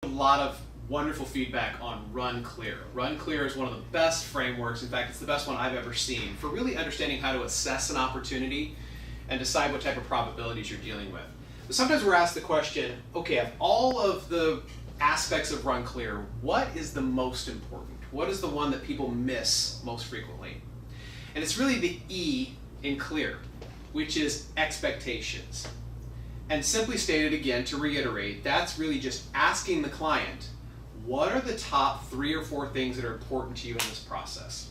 A lot of wonderful feedback on Run Clear. Run Clear is one of the best frameworks. In fact, it's the best one I've ever seen for really understanding how to assess an opportunity and decide what type of probabilities you're dealing with. But sometimes we're asked the question, okay, of all of the aspects of Run Clear, what is the most important? What is the one that people miss most frequently? And it's really the E in Clear, which is expectations. And simply stated again, to reiterate, that's really just asking the client, what are the top 3 or 4 things that are important to you in this process?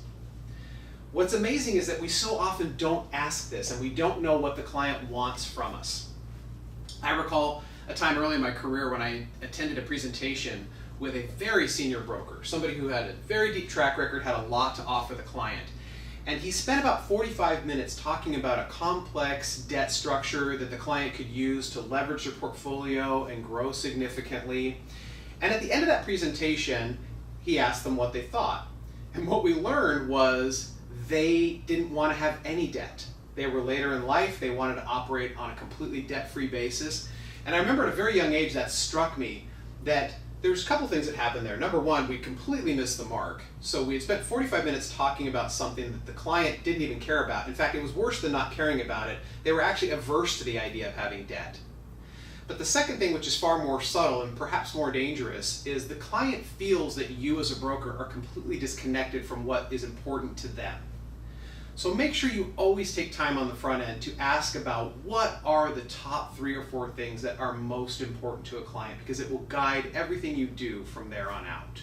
What's amazing is that we so often don't ask this and we don't know what the client wants from us. I recall a time early in my career when I attended a presentation with a very senior broker, somebody who had a very deep track record, had a lot to offer the client. And he spent about 45 minutes talking about a complex debt structure that the client could use to leverage their portfolio and grow significantly. And at the end of that presentation, he asked them what they thought. And what we learned was they didn't want to have any debt. They were later in life, they wanted to operate on a completely debt-free basis. And I remember at a very young age that struck me that there's a couple things that happened there. Number one, we completely missed the mark. So we had spent 45 minutes talking about something that the client didn't even care about. In fact, it was worse than not caring about it. They were actually averse to the idea of having debt. But the second thing, which is far more subtle and perhaps more dangerous, is the client feels that you as a broker are completely disconnected from what is important to them. So make sure you always take time on the front end to ask about what are the top 3 or 4 things that are most important to a client, because it will guide everything you do from there on out.